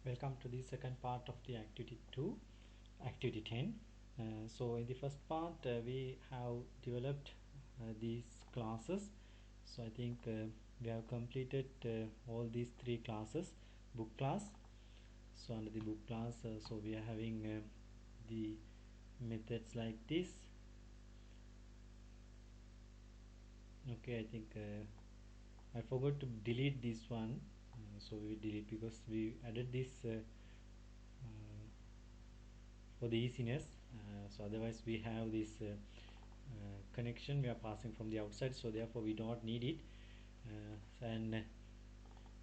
Welcome to the second part of the activity 2, activity 10. So in the first part we have developed these classes. So I think we have completed all these three classes. Book class. So under the book class, so we are having the methods like this. Okay, I think I forgot to delete this one. So we delete because we added this for the easiness. So otherwise we have this connection we are passing from the outside, so therefore we don't need it. And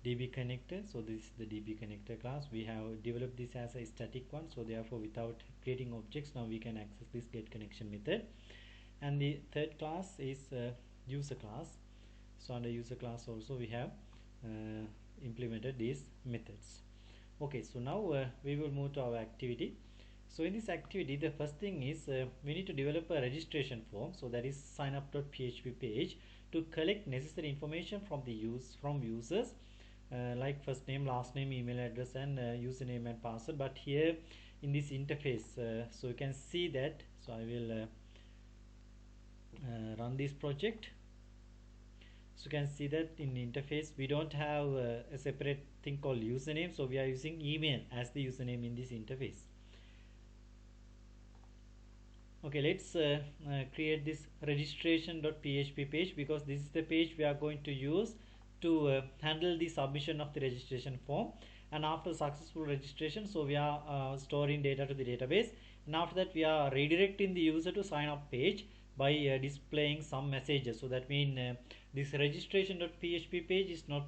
DB connector, so this is the DB connector class. We have developed this as a static one, so therefore without creating objects now we can access this get connection method. And the third class is user class. So under user class also we have implemented these methods. Okay, so now we will move to our activity. So in this activity, the first thing is we need to develop a registration form. So that is signup.php page to collect necessary information from the users, like first name, last name, email address, and username and password. But here in this interface, so you can see that. So I will run this project. So you can see that in interface we don't have a separate thing called username, so we are using email as the username in this interface. Okay, let's create this registration.php page, because this is the page we are going to use to handle the submission of the registration form. And after successful registration, so we are storing data to the database, and after that we are redirecting the user to sign up page by displaying some messages. So that means this registration.php page is not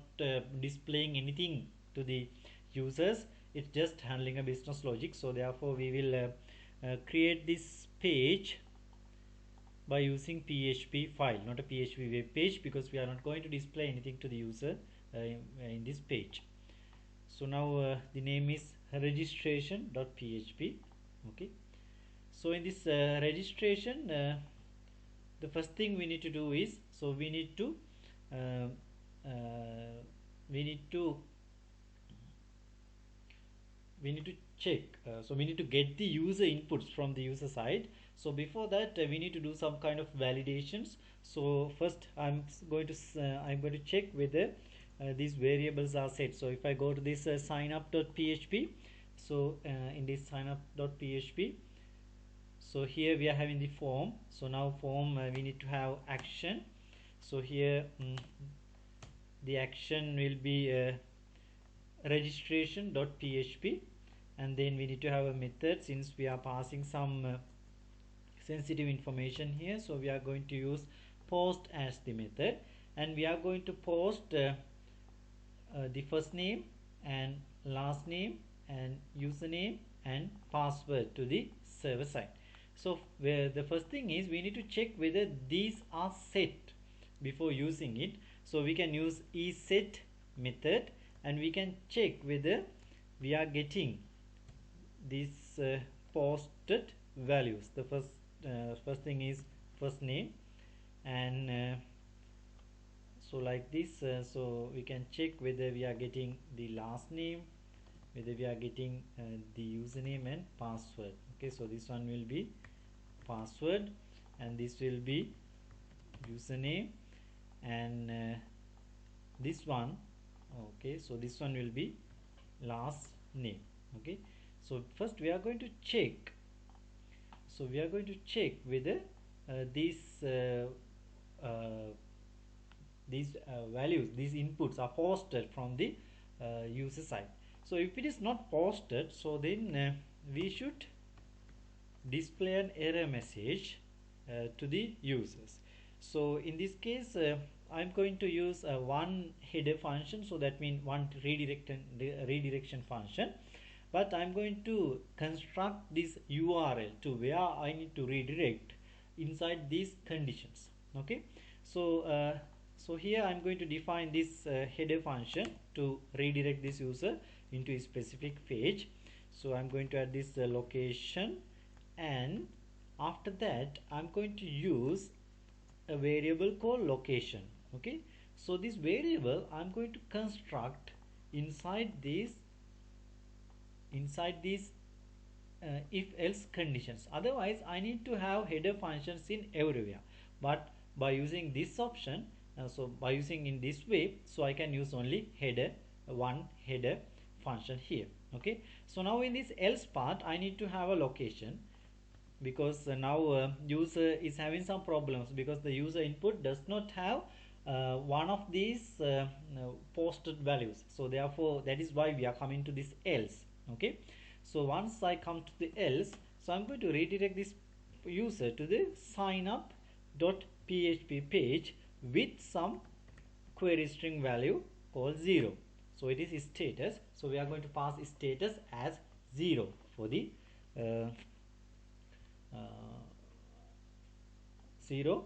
displaying anything to the users, it's just handling a business logic. So therefore we will create this page by using PHP file, not a PHP web page, because we are not going to display anything to the user in this page. So now the name is registration.php. okay, so in this registration, the first thing we need to do is, so we need to uh, uh, we need to we need to check, so we need to get the user inputs from the user side. So before that we need to do some kind of validations. So first I'm going to check whether these variables are set. So if I go to this signup.php, so in this signup.php, so here we are having the form. So now form, we need to have action. So here the action will be registration.php, and then we need to have a method. Since we are passing some sensitive information here, so we are going to use post as the method, and we are going to post the first name and last name and username and password to the server side. So where the first thing is, we need to check whether these are set before using it. So we can use isset method, and we can check whether we are getting these posted values. The first thing is first name, and so like this, so we can check whether we are getting the last name, whether we are getting the username and password. Okay, so this one will be password, and this will be username, and this one, okay, so this one will be last name. Okay, so first we are going to check, so we are going to check whether uh, these values, these inputs are posted from the user side. So if it is not posted, so then we should display an error message to the users. So in this case I'm going to use one header function, so that means one redirection function, but I'm going to construct this URL to where I need to redirect inside these conditions. Okay, so so here I'm going to define this header function to redirect this user into a specific page. So I'm going to add this location, and after that I'm going to use a variable called location. Okay, so this variable I'm going to construct inside this inside these if else conditions. Otherwise I need to have header functions in everywhere, but by using this option, so by using in this way, so I can use only header, one header function here. Okay, so now in this else part I need to have a location, because now user is having some problems, because the user input does not have one of these posted values. So therefore that is why we are coming to this else. Okay, so once I come to the else, so I'm going to redirect this user to the signup.php page with some query string value called 0. So it is status, so we are going to pass status as 0 for the uh, 0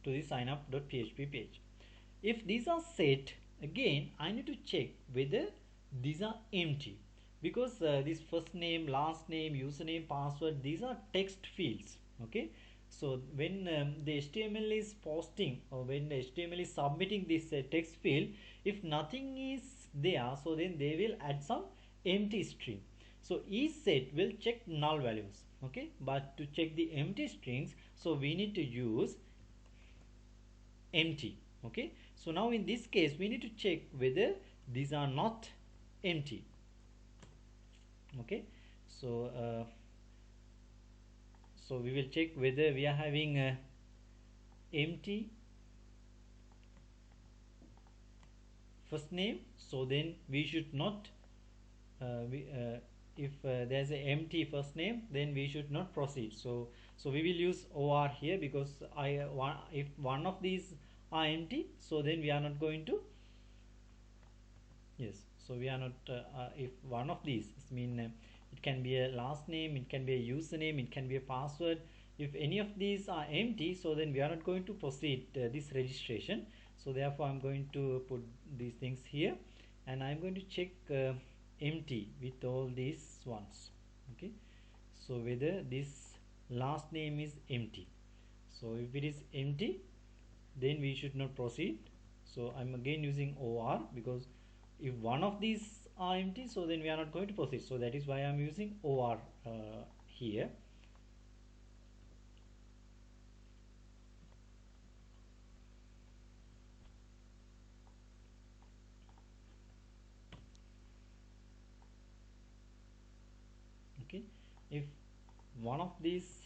to the signup.php page. If these are set, again I need to check whether these are empty, because this first name, last name, username, password, these are text fields. Okay, so when the HTML is posting, or when the HTML is submitting this text field, if nothing is there, so then they will add some empty string. So each set will check null values. Okay, but to check the empty strings, so we need to use empty. Okay, so now in this case we need to check whether these are not empty. Okay, so so we will check whether we are having empty first name, so then we should not if there's an empty first name, then we should not proceed. So we will use or here, because if one of these are empty, so then we are not going to, yes, so we are not if one of these mean it can be a last name, it can be a username, it can be a password. If any of these are empty, so then we are not going to proceed this registration. So therefore I'm going to put these things here, and I'm going to check empty with all these ones. Okay, so whether this last name is empty. So if it is empty, then we should not proceed. So I'm again using or, because if one of these are empty, so then we are not going to proceed. So that is why I'm using or here. Okay, if one of these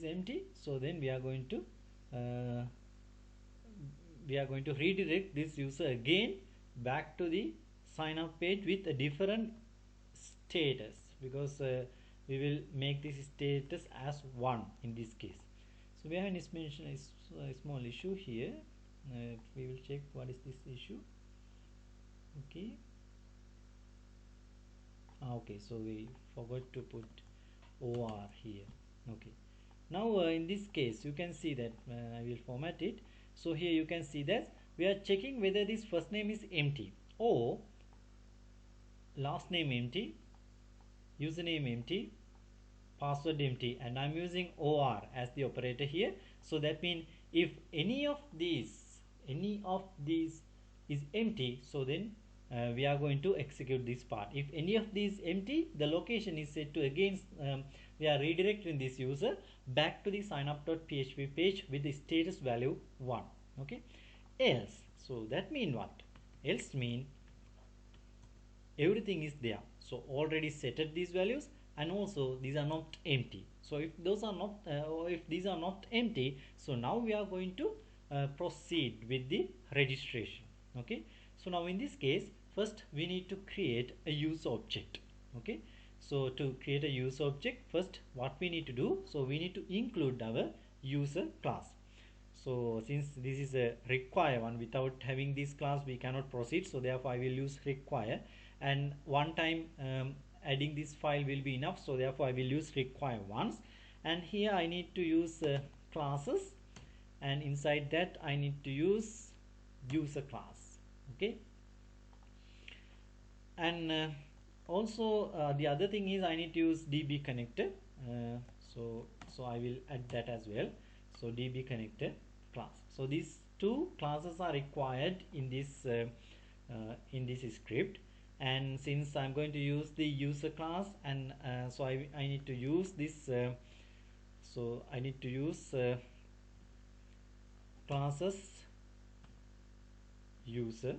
empty, so then we are going to redirect this user again back to the sign up page with a different status, because we will make this status as 1 in this case. So we have an a small issue here. We will check what is this issue. Okay, okay, so we forgot to put or here. Okay, now in this case you can see that I will format it. So here you can see that we are checking whether this first name is empty, or last name empty, username empty, password empty, and I'm using or as the operator here. So that means if any of these is empty, so then we are going to execute this part. If any of these empty, the location is set to again we are redirecting this user back to the signup.php page with the status value 1. Okay, else, so that mean what? Else mean everything is there, so already setted these values, and also these are not empty. So if those are not or if these are not empty, so now we are going to proceed with the registration. Okay, so now in this case, first we need to create a use object. Okay, so to create a use object, first what we need to do, so we need to include our user class. So since this is a require one, without having this class we cannot proceed, so therefore I will use require, and one time adding this file will be enough, so therefore I will use require once. And here I need to use classes, and inside that I need to use user class. Okay, and also the other thing is I need to use db connector, so I will add that as well. So DB connector class. So these two classes are required in this script, and since I'm going to use the user class, and so I need to use this so I need to use classes user,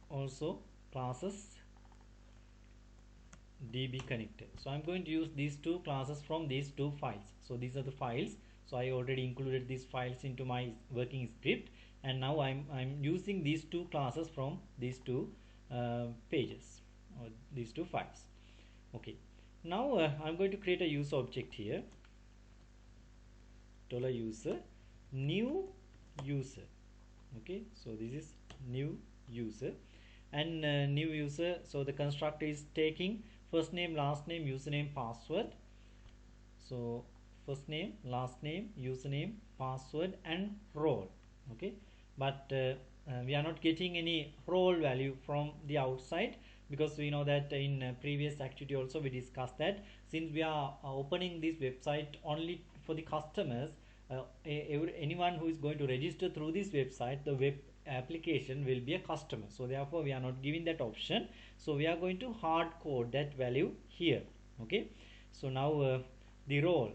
also classes DB connector. So I'm going to use these two classes from these two files. So these are the files. So I already included these files into my working script, and now I'm using these two classes from these two pages, or these two files. Okay, now I'm going to create a user object here. $user new user. Okay, so this is new user, and new user, so the constructor is taking first name, last name, username, password. So first name, last name, username, password, and role. Okay, but we are not getting any role value from the outside, because we know that in previous activity also we discussed that since we are opening this website only for the customers, anyone who is going to register through this website, the web application will be a customer. So therefore we are not giving that option, so we are going to hard code that value here. Okay, so now the role,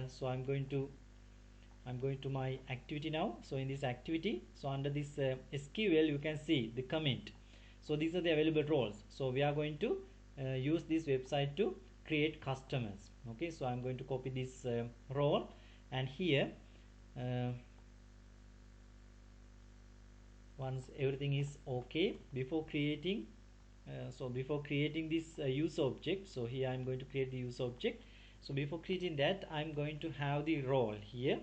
so I'm going to my activity now. So in this activity, so under this SQL, you can see the comment. So these are the available roles. So we are going to use this website to create customers. Okay, so I'm going to copy this role, and here once everything is okay, before creating this user object, so here I'm going to create the user object. So before creating that, I'm going to have the role here,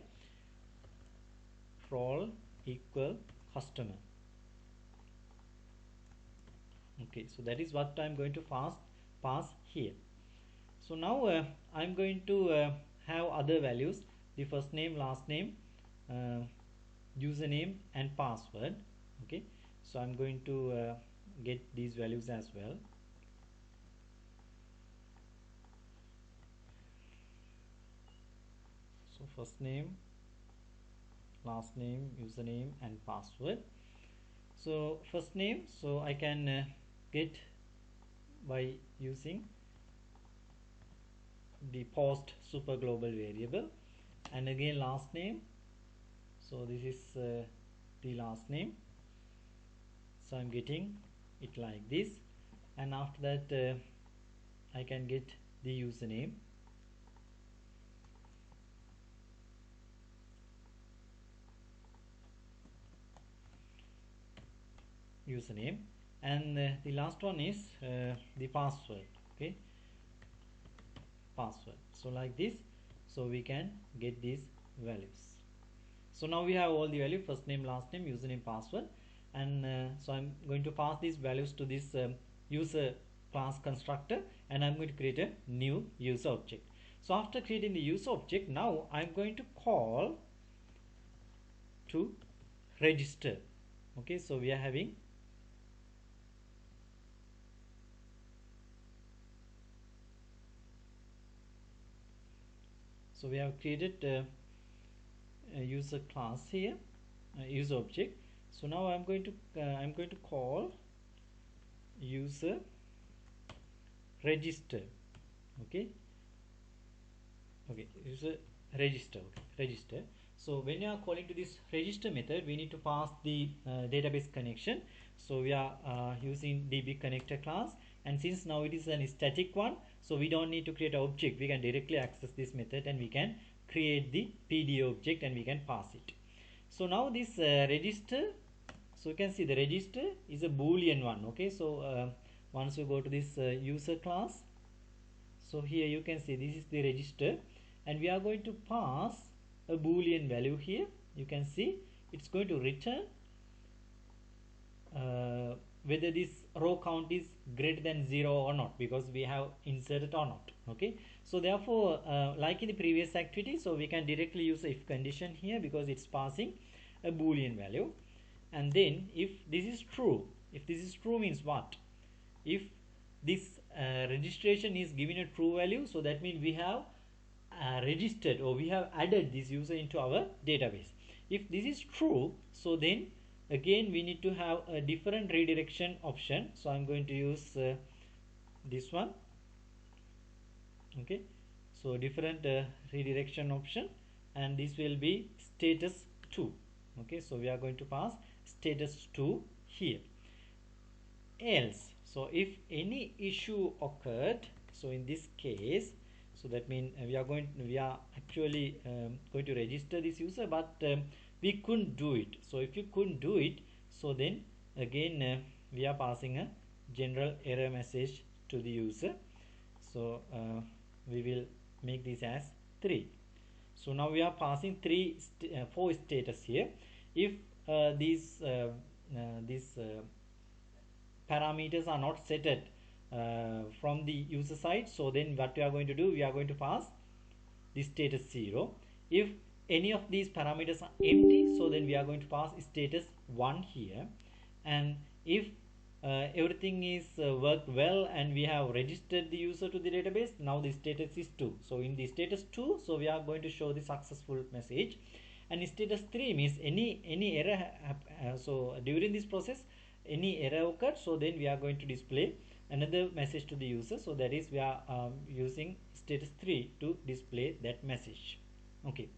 role equal customer. Okay, so that is what I'm going to pass here. So now I'm going to have other values, the first name, last name, username, and password. Okay, so I'm going to get these values as well. So first name, last name, username, and password. So first name, so I can get by using the post super global variable, and again last name, so this is the last name, so I'm getting it like this, and after that I can get the username, and the last one is the password. Okay, password. So like this, so we can get these values. So now we have all the value, first name, last name, username, password, and so I'm going to pass these values to this user class constructor, and I'm going to create a new user object. So after creating the user object, now I'm going to call to register. Okay, so we are having we have created a user class here, user object. So now I'm going to call user register. Okay, user register. Okay, register. So when you are calling to this register method, we need to pass the database connection. So we are using DB connector class, and since now it is a static one, so we don't need to create an object. We can directly access this method, and we can create the PD object, and we can pass it. So now this register, so you can see the register is a boolean one. Okay, so once you go to this user class, so here you can see this is the register, and we are going to pass a boolean value here. You can see it's going to return whether this row count is greater than 0 or not, because we have inserted or not. Okay, so therefore like in the previous activity, so we can directly use if condition here, because it's passing a boolean value. And then if this is true, means what? If this registration is given a true value, so that means we have registered or we have added this user into our database. If this is true, so then again we need to have a different redirection option. So I'm going to use this one. Okay, so different redirection option, and this will be status 2. Okay, so we are going to pass status 2 here. Else, so if any issue occurred, so in this case, so that means we are actually going to register this user, but we couldn't do it. So if you couldn't do it, so then again we are passing a general error message to the user. So we will make this as 3. So now we are passing 4 status here. If these parameters are not set from the user side, so then what we are going to do, we are going to pass the status 0. If any of these parameters are empty, so then we are going to pass status 1 here. And if everything is worked well and we have registered the user to the database, now the status is 2. So in the status 2, so we are going to show the successful message. And status 3 means any error so during this process any error occurred, so then we are going to display another message to the user. So that is we are using status 3 to display that message. Okay,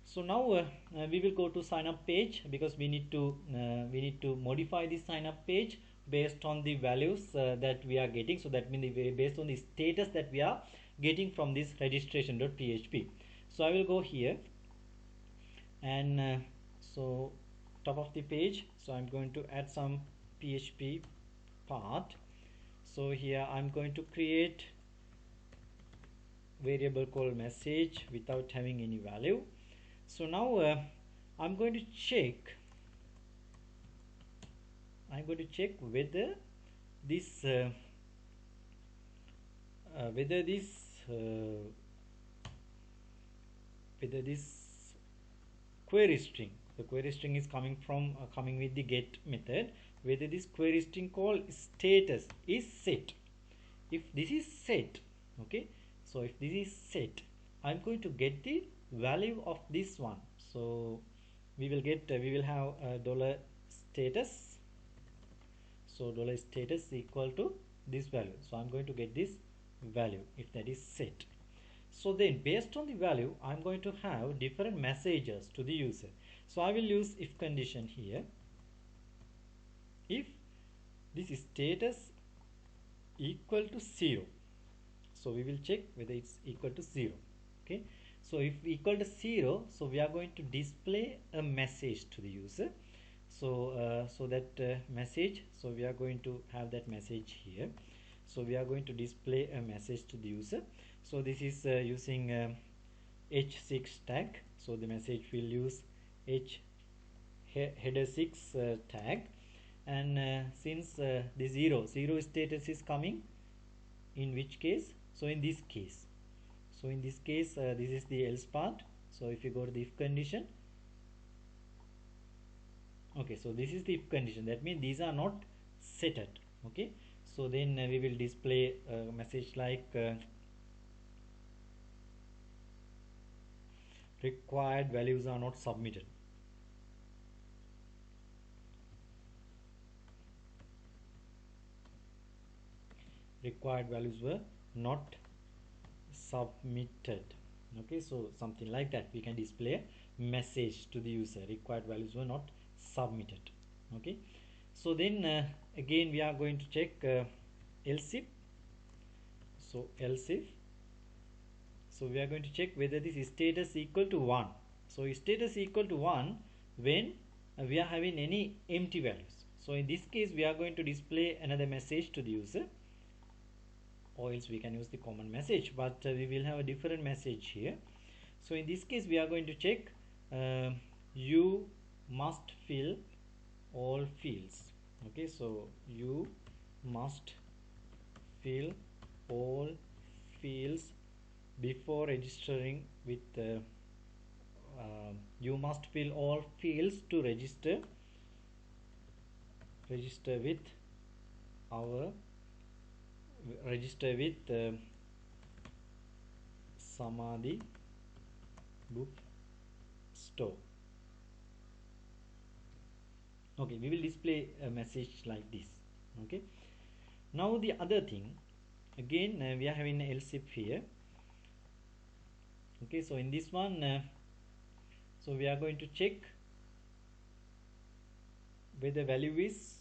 so now we will go to sign up page, because we need to modify the sign up page based on the values that we are getting. So that means based on the status that we are getting from this registration.php. So I will go here and so top of the page, so I'm going to add some PHP part. So here I'm going to create variable called message without having any value. So now I'm going to check whether this query string, the query string is coming with the get method, whether this query string called status is set. If this is set, okay, so if this is set, I'm going to get the value of this one. So we will have a $status. So $status equal to this value. So I'm going to get this value if that is set. So then based on the value, I'm going to have different messages to the user. So I will use if condition here. If this status equal to 0, so we will check whether it's equal to 0. Okay, so if equal to 0, so we are going to display a message to the user. So so that message, so we are going to have that message here. So we are going to display a message to the user. So this is using h6 tag. So the message will use header 6 tag, and since the 0 status is coming, in which case, so in this case, this is the else part. So if you go to the if condition, okay, so this is the if condition, that means these are not set at. Okay, so then we will display a message like required values are not submitted. Required values were not submitted. Okay, so something like that, we can display a message to the user, required values were not submitted. Okay, so then again we are going to check else if. So else if, so we are going to check whether this is status equal to 1. So status equal to 1 when we are having any empty values. So in this case we are going to display another message to the user, or else we can use the common message, but we will have a different message here. So in this case we are going to check you must fill all fields. Okay, so you must fill all fields before registering with you must fill all fields to register with our Samadhi book store. Okay, we will display a message like this. Okay, now the other thing, again we are having else if here. Okay, so in this one so we are going to check whether the value is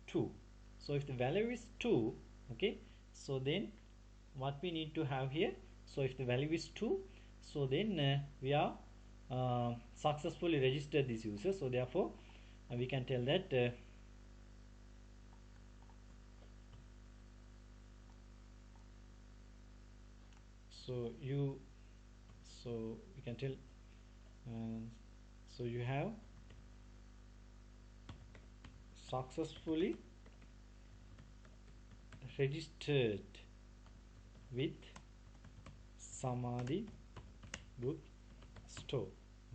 2. So if the value is 2, okay, so then what we need to have here, so if the value is 2, so then we are successfully registered this user. So therefore we can tell that so we can tell so you have successfully registered with Samadhi book store.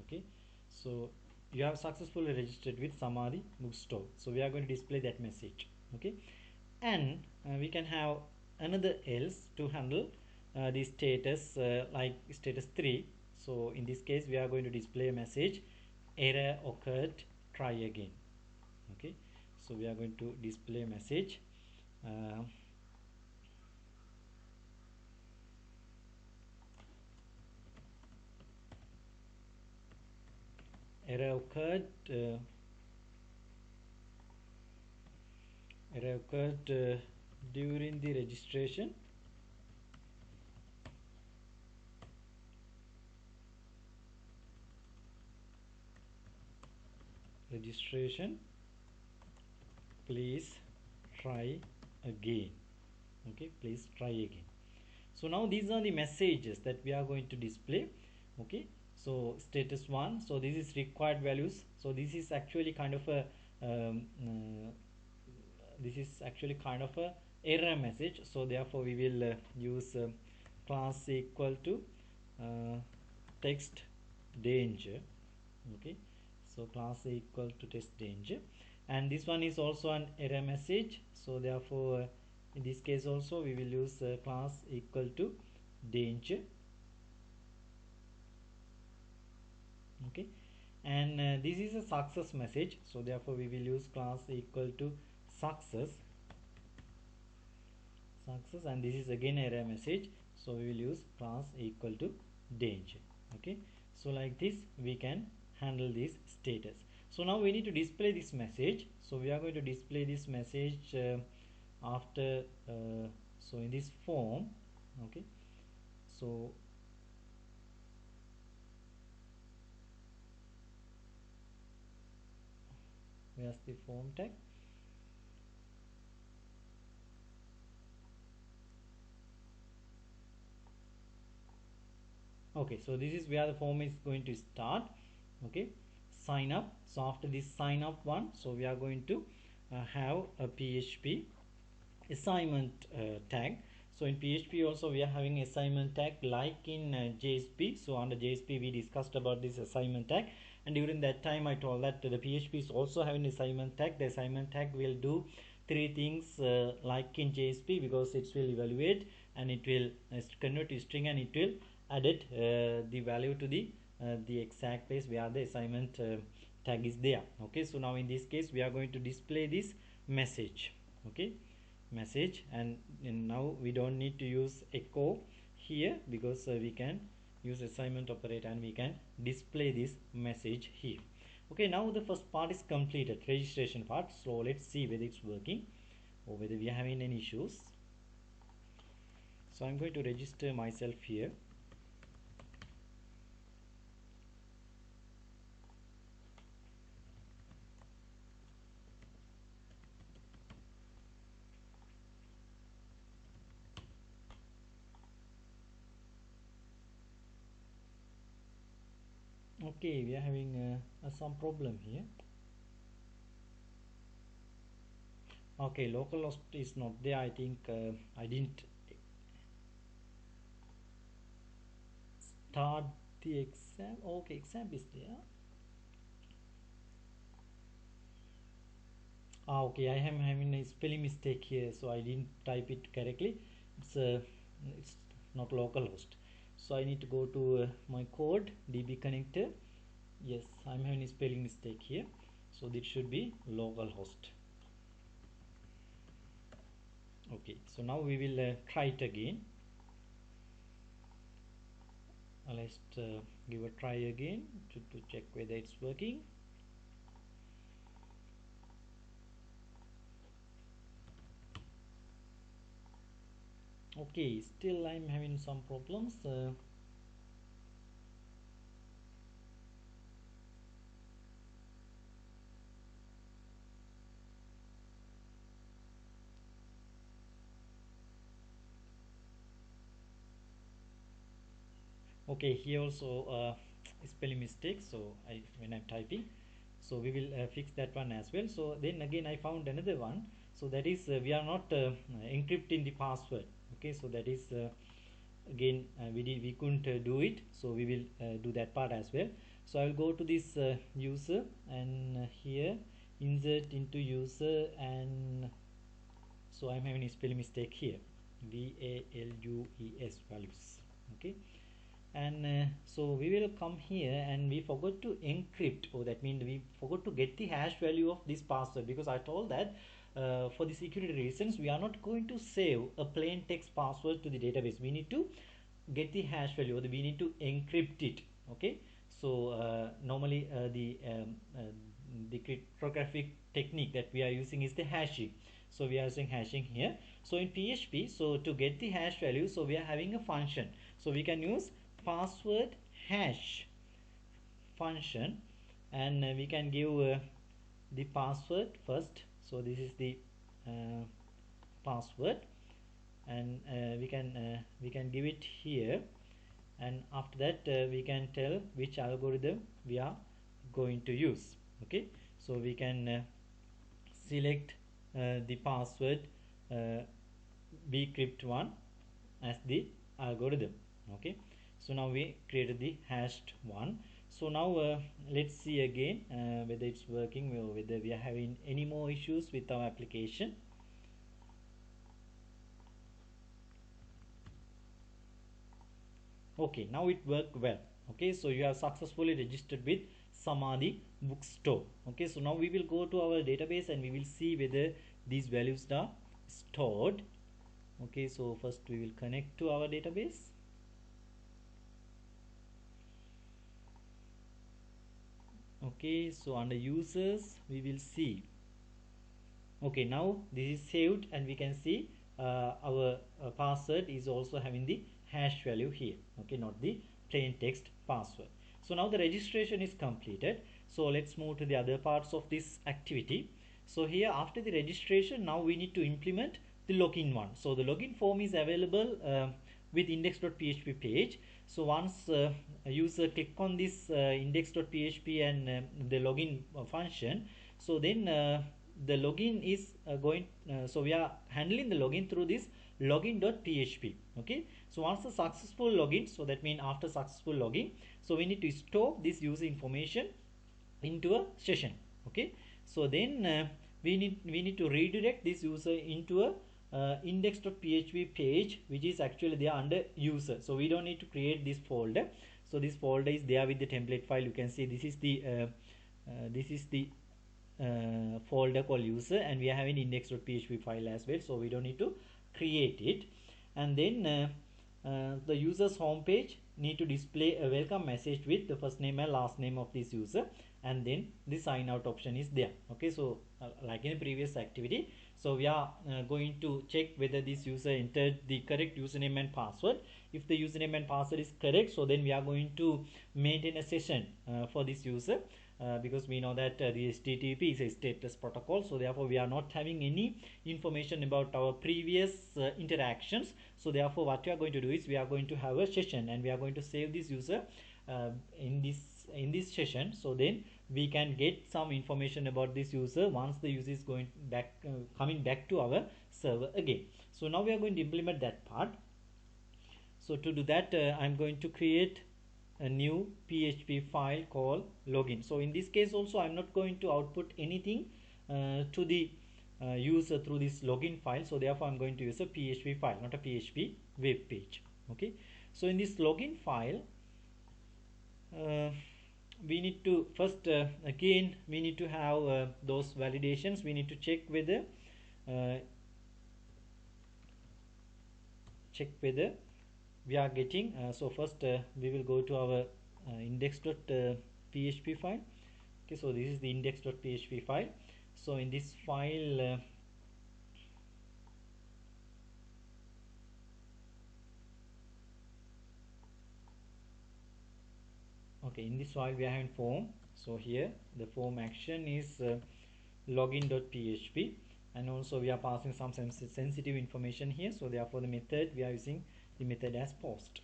Okay, so you have successfully registered with Samadhi book store, so we are going to display that message. Okay, and we can have another else to handle the status like status 3. So in this case we are going to display a message, error occurred, try again. Okay, so we are going to display a message error occurred during the registration please try again. Okay, please try again. So now these are the messages that we are going to display. Okay, so status 1, so this is required values. So this is actually kind of a error message, so therefore we will use class equal to text danger. Okay, so class equal to text danger, and this one is also an error message, so therefore in this case also we will use class equal to danger. Okay, and this is a success message, so therefore we will use class equal to success, and this is again error message, so we will use class equal to danger. Okay, so like this we can handle this status. So now we need to display this message, so we are going to display this message after so in this form. Okay, so where's the form tag? Okay, so this is where the form is going to start. Okay, sign up. So after this sign up one, so we are going to have a PHP assignment tag. So in PHP also we are having assignment tag like in JSP. So under JSP we discussed about this assignment tag, and during that time I told that the PHP is also having assignment tag. The assignment tag will do 3 things like in JSP, because it will evaluate and it will convert to string, and it will added the value to the exact place where the assignment tag is there. Okay, so now in this case we are going to display this message. Okay, message, and now we don't need to use echo here, because we can use assignment operator and we can display this message here. Okay, now the first part is completed, registration part. So let's see whether it's working or whether we are having any issues. So I'm going to register myself here. Okay, we are having some problem here. Okay, localhost is not there. I think I didn't start the exam. Okay, exam is there. Okay, I am having a spelling mistake here, so I didn't type it correctly. It's not localhost. So I need to go to my code db connector. Yes, I'm having a spelling mistake here, so this should be localhost. Okay, so now we will try it again. Let's give a try again to check whether it's working. Okay, still I'm having some problems. Okay, here also spelling mistake, so when I'm typing, so we will fix that one as well. So then again I found another one, so that is we are not encrypting the password. Okay, so that is again we couldn't do it, so we will do that part as well. So I will go to this user, and here insert into user, and so I'm having a spelling mistake here, values, values. Okay, and so we will come here, and we forgot to encrypt, or that means we forgot to get the hash value of this password, because I told that for the security reasons we are not going to save a plain text password to the database. We need to get the hash value, or we need to encrypt it. Okay, so normally the cryptographic technique that we are using is the hashing. So we are using hashing here. So in PHP, so to get the hash value, so we are having a function, so we can use password hash function, and we can give the password first. So this is the password, and we can give it here, and after that we can tell which algorithm we are going to use. Okay, so we can select the password bcrypt1 as the algorithm. Okay, so now we created the hashed one. So now let's see again whether it's working, or whether we are having any more issues with our application. Okay, now it worked well. Okay, so you have successfully registered with Samadhi Bookstore. Okay, so now we will go to our database, and we will see whether these values are stored. Okay, so first we will connect to our database. Okay, so under users we will see. Okay, now this is saved, and we can see our password is also having the hash value here. Okay, not the plain text password. So now the registration is completed. So let's move to the other parts of this activity. So here, after the registration, now we need to implement the login one. So the login form is available with index.php page. So once a user click on this index.php and the login function, so then the login is so we are handling the login through this login.php. Okay, so once a successful login, so that means after successful login, so we need to store this user information into a session. Okay, so then we need to redirect this user into a index.php page, which is actually there under user. So we don't need to create this folder. So this folder is there with the template file. You can see this is the folder called user, and we are having index.php file as well, so we don't need to create it. And then the user's home page need to display a welcome message with the first name and last name of this user, and then the sign out option is there. Okay, so like in the previous activity, so we are going to check whether this user entered the correct username and password. If the username and password is correct, so then we are going to maintain a session for this user, because we know that the HTTP is a stateless protocol, so therefore we are not having any information about our previous interactions. So therefore what we are going to do is we are going to have a session, and we are going to save this user in this session, so then we can get some information about this user once the user is going back coming back to our server again. So now we are going to implement that part. So to do that, I'm going to create a new PHP file called login. So in this case also, I'm not going to output anything to the user through this login file. So therefore I'm going to use a PHP file, not a PHP web page. Okay, so in this login file, we need to first again we need to have those validations. We need to check whether uh, we are getting so first we will go to our index.php file. Okay, so this is the index.php file. So in this file okay, in this file we are having form. So here the form action is login.php, and also we are passing some sensitive information here. So therefore the method we are using the method as post.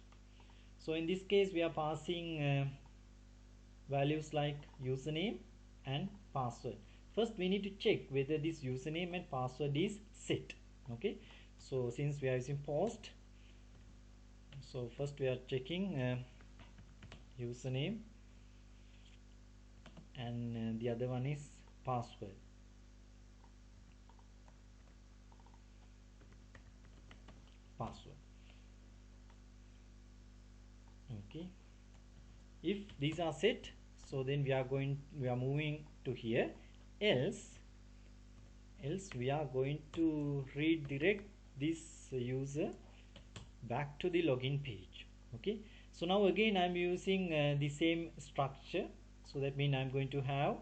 So in this case we are passing values like username and password. First we need to check whether this username and password is set. Okay, so since we are using post, so first we are checking username, and the other one is password. Okay, if these are set, so then we are moving to here. Else we are going to redirect this user back to the login page. Okay, so now again I'm using the same structure. So that means I'm going to have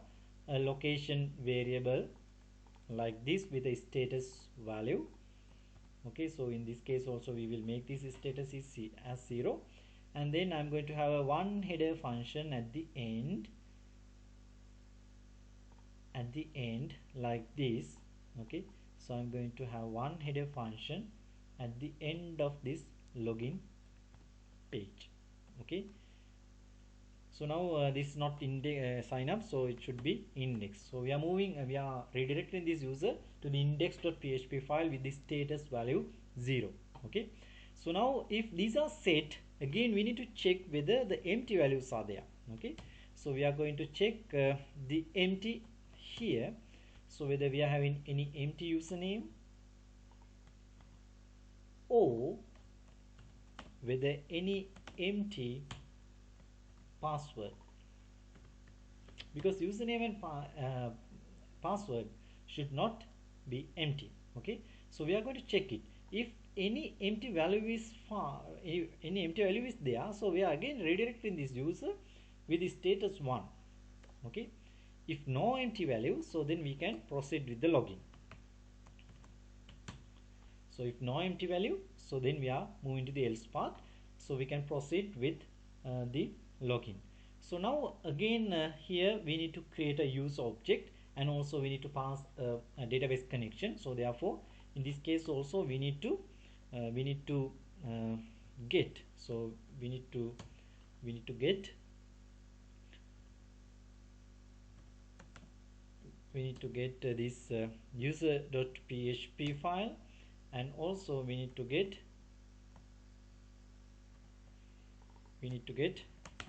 a location variable like this with a status value. Okay, so in this case also we will make this status is as 0, and then I'm going to have a one header function at the end like this. Okay, so I'm going to have one header function at the end of this login page. Okay, so now this is not sign up, so it should be index. So we are redirecting this user to the index.php file with the status value 0. Okay, so now if these are set, again we need to check whether the empty values are there. Okay, so we are going to check the empty here. So whether we are having any empty username or whether any empty password, because username and password should not be empty. Okay, so we are going to check it. If any empty value is there, so we are again redirecting this user with the status 1. Okay, if no empty value, so then we can proceed with the login. So if no empty value, so then we are moving to the else part, so we can proceed with the login. So now again here we need to create a user object, and also we need to pass a database connection. So therefore in this case also we need to get, so we need to get this user.php file, and also we need to get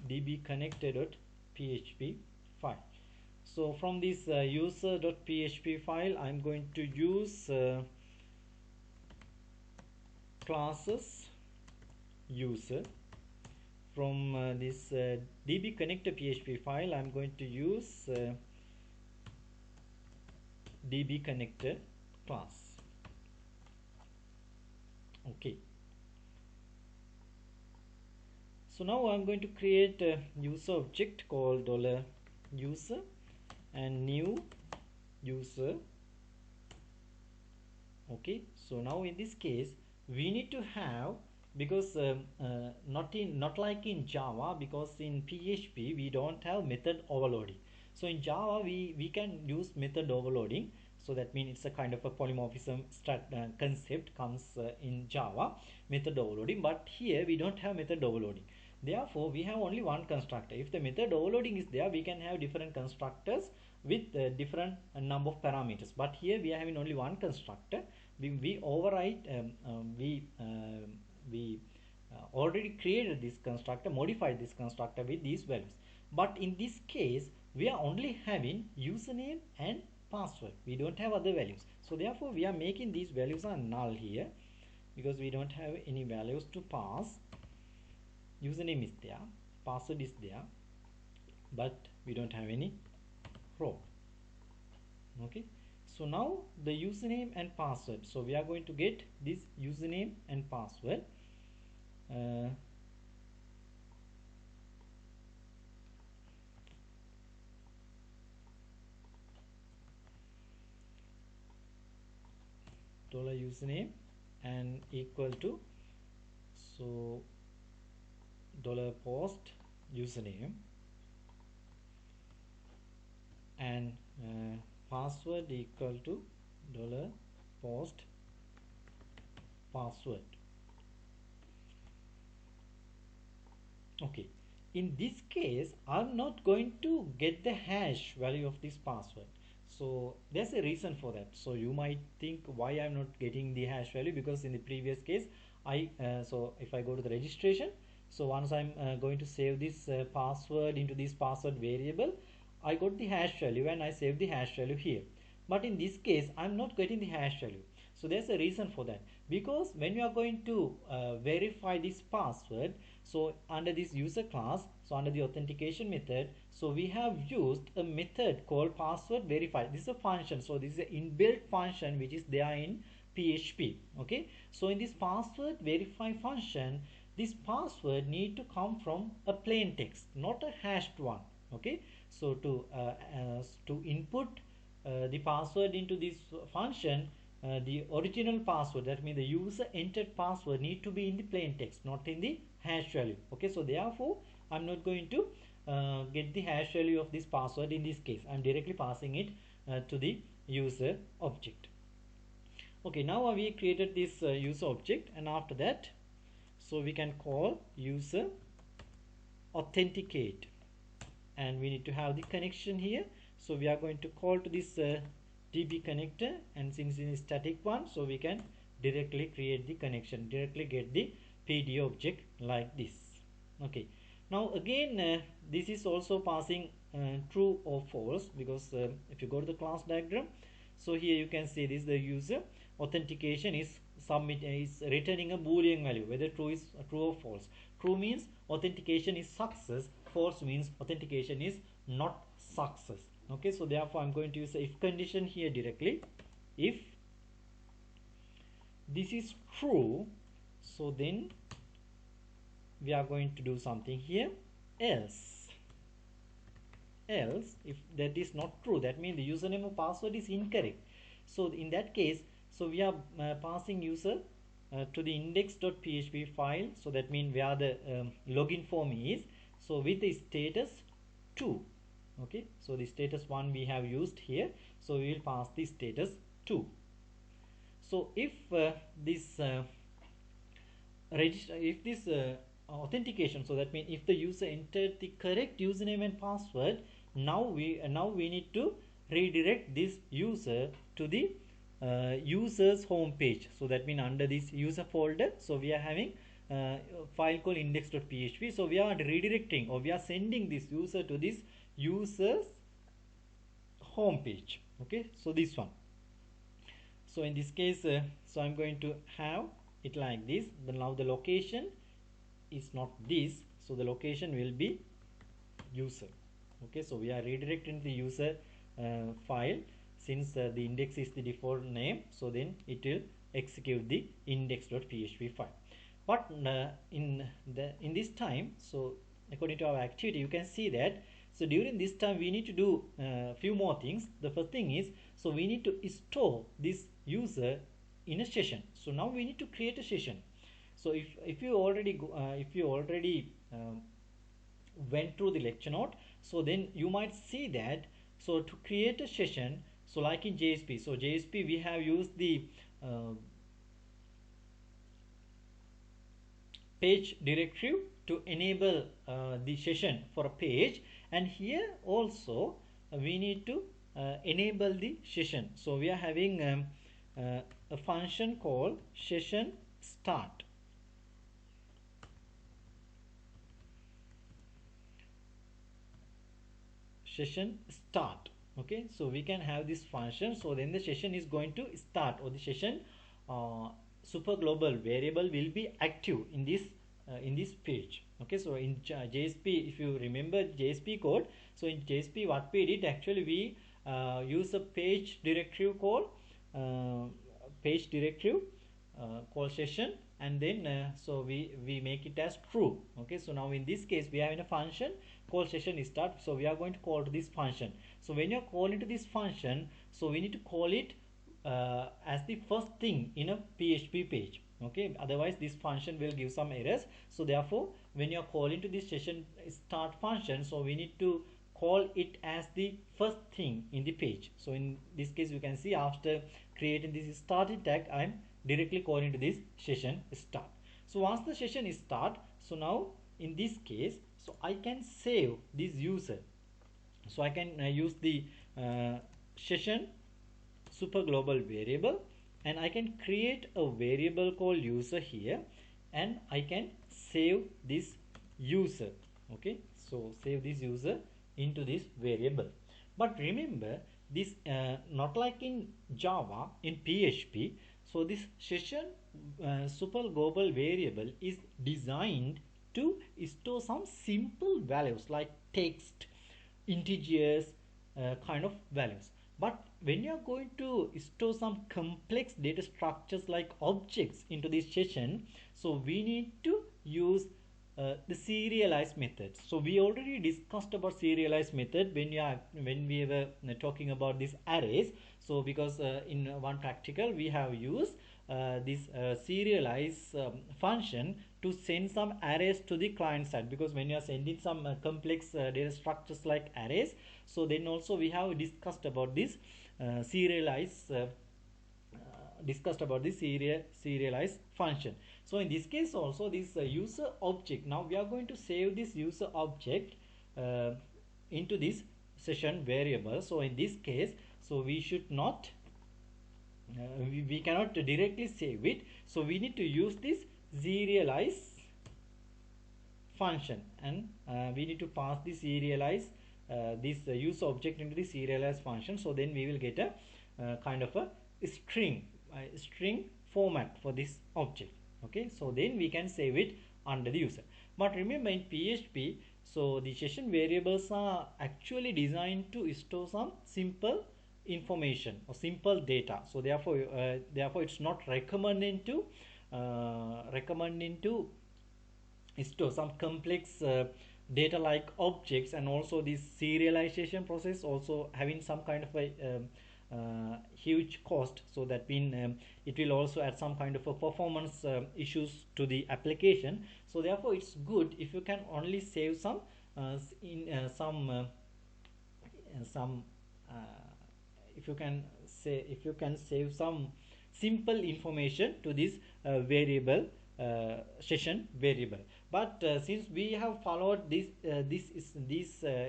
dbconnector.php file. So from this user.php file I'm going to use classes user. From this dbconnector.php file I'm going to use dbconnector class. Okay, so now I'm going to create a user object called $user and new user. Okay, so now in this case we need to have, because not like in Java, because in PHP we don't have method overloading. So in Java we can use method overloading. So that means it's a kind of a polymorphism concept comes in Java, method overloading. But here we don't have method overloading. Therefore we have only one constructor. If the method overloading is there, we can have different constructors with different number of parameters. But here we are having only one constructor. We override we already created this constructor, modified this constructor with these values. But in this case we are only having username and password. We don't have other values. So therefore we are making these values are null here. because we don't have any values to pass. Username is there, password is there, but we don't have any row. Okay, so now the username and password, so we are going to get this username and password. Dollar username and equal to, so dollar post username and password equal to dollar post password. Okay, in this case I'm not going to get the hash value of this password. So there's a reason for that. So you might think why I'm not getting the hash value, because in the previous case so if I go to the registration, so once I'm going to save this password into this password variable, I got the hash value and I saved the hash value here. But in this case I'm not getting the hash value. So there's a reason for that, because when you are going to verify this password, so under this user class, so under the authentication method, so we have used a method called password verify. This is a function, so this is an inbuilt function which is there in PHP. Okay, so in this password verify function, this password need to come from a plain text, not a hashed one. Okay, so to input the password into this function, the original password, that means the user entered password, need to be in the plain text, not in the hash value. Okay, so therefore I'm not going to get the hash value of this password. In this case I'm directly passing it to the user object. Okay, now we created this user object, and after that, so we can call user authenticate, and we need to have the connection here. So we are going to call to this DB connector, and since it is static one, so we can directly create the connection, directly get the PD object like this. Okay, now again this is also passing true or false, because if you go to the class diagram, so here you can see this, the user authentication is returning a boolean value, whether true or false. True means authentication is success, false means authentication is not success. Okay, so therefore I'm going to use a if condition here directly. If this is true, so then we are going to do something here. Else if that is not true, that means the username or password is incorrect. So in that case, so we are passing user to the index.php file, so that means where the login form is, so with the status 2. Okay, so the status 1 we have used here, so we will pass the status 2. So if this authentication, so that means if the user entered the correct username and password, now we need to redirect this user to the user's home page. So that means under this user folder, so we are having file called index.php, so we are redirecting, or we are sending this user to this user's home page. Okay, so this one, so in this case so I'm going to have it like this. Then now the location is not this, so the location will be user. Okay, so we are redirecting the user file, since the index is the default name, so then it will execute the index.php file. But in this time, so according to our activity, you can see that, so during this time we need to do few more things. The first thing is, so we need to store this user in a session. So now we need to create a session. So if you already went through the lecture note, so then you might see that, so to create a session, so like in JSP, so JSP we have used the page directory to enable the session for a page, and here also we need to enable the session. So we are having a function called session start. Session start. Okay, so we can have this function, so then the session is going to start, or the session super global variable will be active in this page. Okay, so in JSP, if you remember JSP code, so in JSP what we did, actually we use a page directive call, uh, page directive call session, and then so we make it as true. Okay, so now in this case we have in a function call session is start, so we are going to call to this function. So when you're calling to this function, so we need to call it as the first thing in a PHP page. Okay, otherwise this function will give some errors. So therefore when you're calling to this session start function, so we need to call it as the first thing in the page. So in this case you can see, after creating this started tag, I'm directly calling to this session start. So once the session is start, so now in this case, so I can save this user. So I can use the session super global variable, and I can create a variable called user here, and I can save this user. Okay, so save this user into this variable. But remember this not like in Java, in PHP. So this session super global variable is designed to store some simple values like text, integers, kind of values. But when you are going to store some complex data structures like objects into this session, so we need to use the serialized method. So we already discussed about serialized method when we were talking about these arrays. So because in one practical we have used this serialize function to send some arrays to the client side, because when you are sending some complex data structures like arrays, so then also we have discussed about this serialize discussed about the serialize function. So in this case also this user object, now we are going to save this user object into this session variable. So in this case, so we should not we cannot directly save it, so we need to use this serialize function, and we need to pass the serialize this use object into the serialize function. So then we will get a kind of a string format for this object. Okay, so then we can save it under the user. But remember in PHP, so the session variables are actually designed to store some simple information or simple data. So therefore it's not recommending to store some complex data like objects, and also this serialization process also having some kind of a huge cost. So that means it will also add some kind of a performance issues to the application. So therefore it's good if you can only save some if you can save some simple information to this variable session variable. But since we have followed this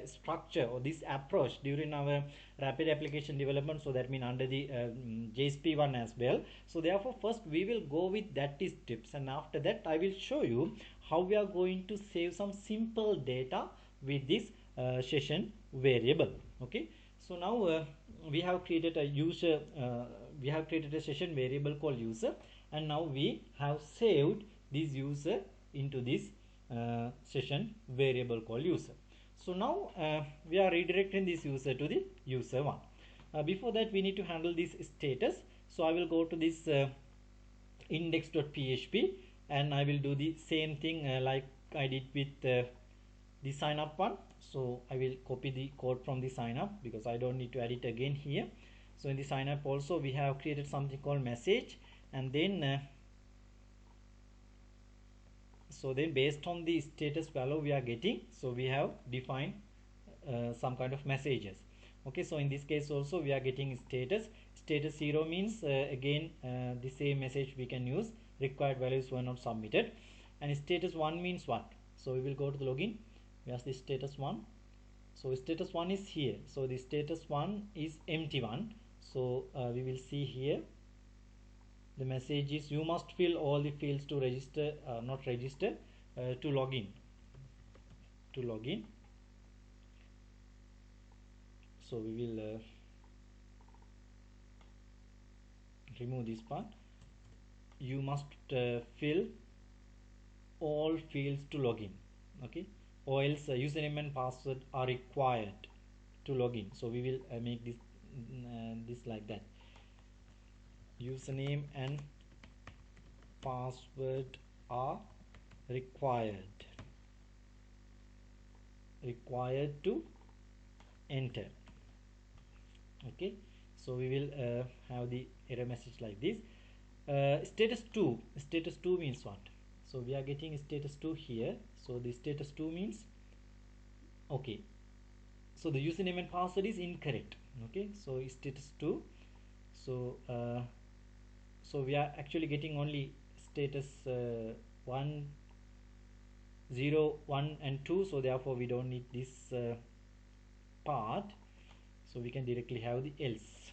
structure or this approach during our rapid application development, so that means under the JSP one as well, so therefore first we will go with that tips, and after that I will show you how we are going to save some simple data with this session variable. Okay, so now we have created a user we have created a session variable called user, and now we have saved this user into this session variable called user. So now we are redirecting this user to the user one. Before that we need to handle this status. So I will go to this index.php, and I will do the same thing like I did with the sign up one. So I will copy the code from the sign up, because I don't need to add it again here. So in the sign up also we have created something called message, and then so then based on the status value we are getting, so we have defined some kind of messages. Okay, so in this case also we are getting status 0 means again the same message we can use, required values were not submitted. And status 1 means what? So we will go to the login. We have the status 1. So status 1 is here, so the status 1 is empty one. So we will see here the message is you must fill all the fields to register, not register, to login. So we will remove this part. you must fill all fields to login. Okay, or else username and password are required to login. So we will make this like that. Username and password are required to enter. Okay, so we will have the error message like this. Status 2 means what? So we are getting status 2 here. So the status 2 means, okay, so the username and password is incorrect. Okay, so status 2. So so we are actually getting only status 1, 0, 1 and 2, so therefore we don't need this part, so we can directly have the else.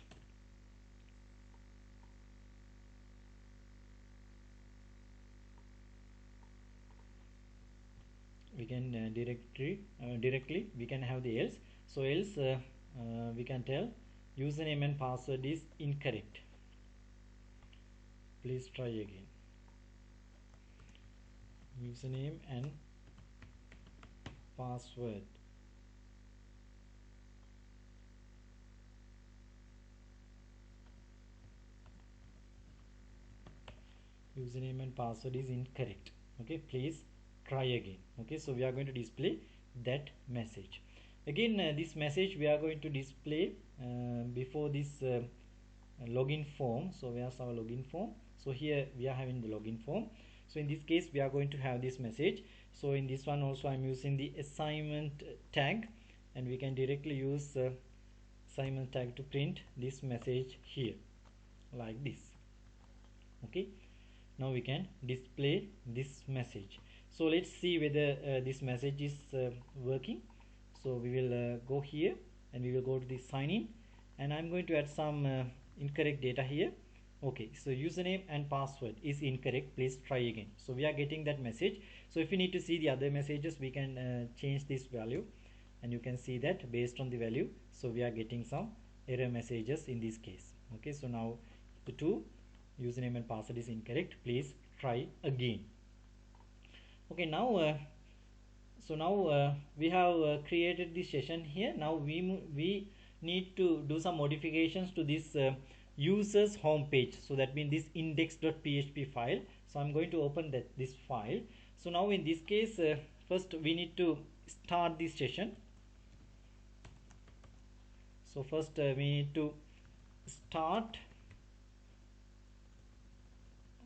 We can directly we can have the else. So else we can tell username and password is incorrect. Please try again. Username and password is incorrect. Okay, please try again. Okay, so we are going to display that message again. This message we are going to display before this login form. So where's our login form? So here we are having the login form. So in this case we are going to have this message. So in this one also I'm using the assignment tag, and we can directly use assignment tag to print this message here like this. Okay, now we can display this message. So let's see whether this message is working. So we will go here and we will go to the sign in, and I'm going to add some incorrect data here. Okay, so username and password is incorrect, please try again. So we are getting that message. So if you need to see the other messages, we can change this value, and you can see that based on the value, so we are getting some error messages in this case. Okay, so now the two username and password is incorrect, please try again. Okay, now so now we have created this session here. Now we need to do some modifications to this users home page. So that means this index.php file. So I'm going to open this file. So now in this case first we need to start this session. So first we need to start.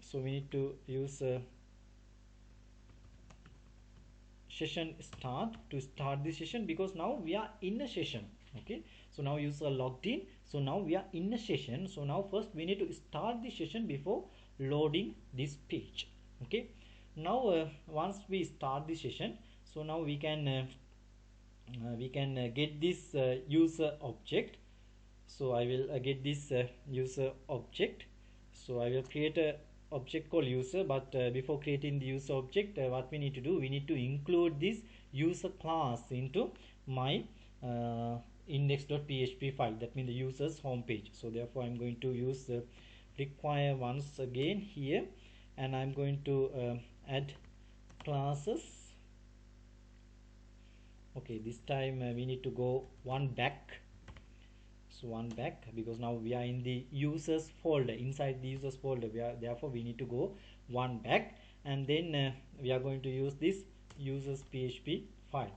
So we need to use session start to start the session, because now we are in a session. Okay, so now user logged in, so now we are in a session. So now first we need to start the session before loading this page. Okay, now once we start the session, so now we can get this user object. So I will get this user object. So I will create a object called user, but before creating the user object, what we need to do, we need to include this user class into my index.php file, that means the user's home page. So therefore I'm going to use require once again here, and I'm going to add classes. Okay, this time we need to go one back. So one back, because now we are in the users folder. Inside the users folder we are, therefore we need to go one back, and then we are going to use this users php file.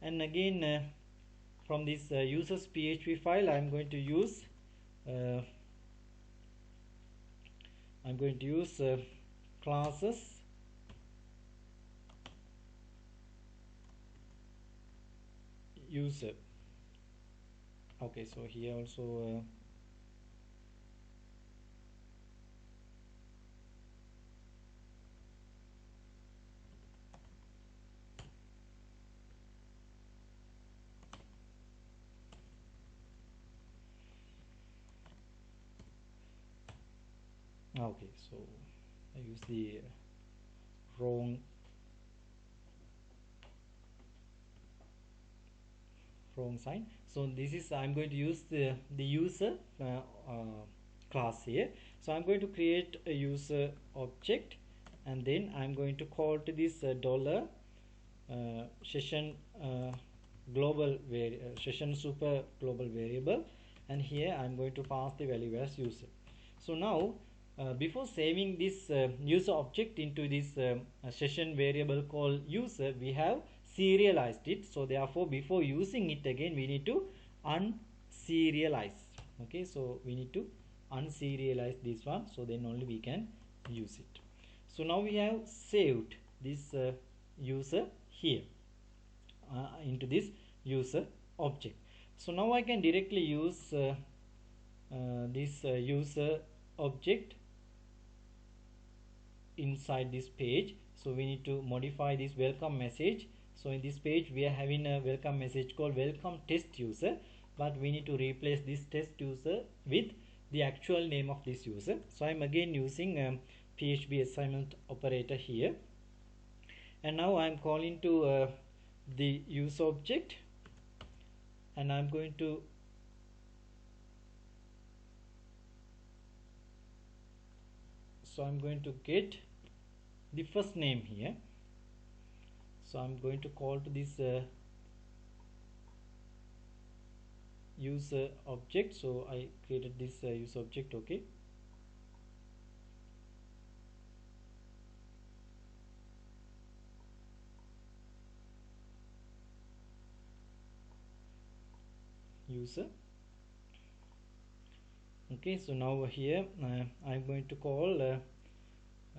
And again from this users php file I'm going to use classes user. Okay, so here also okay, so I use the wrong sign. So this is, I'm going to use the user class here. So I'm going to create a user object, and then I'm going to call to this dollar session global session super global variable, and here I'm going to pass the value as user. So now before saving this user object into this session variable called user, we have serialized it. So therefore before using it again, we need to unserialize. Okay, so we need to unserialize this one, so then only we can use it. So now we have saved this user here into this user object. So now I can directly use this user object inside this page. So we need to modify this welcome message. So in this page we are having a welcome message called welcome test user, but we need to replace this test user with the actual name of this user. So I'm again using PHP assignment operator here, and now I'm calling to the user object, and I'm going to get the first name here. So I'm going to call to this user object. So I created this user object. Okay, user. Okay, so now here I'm going to call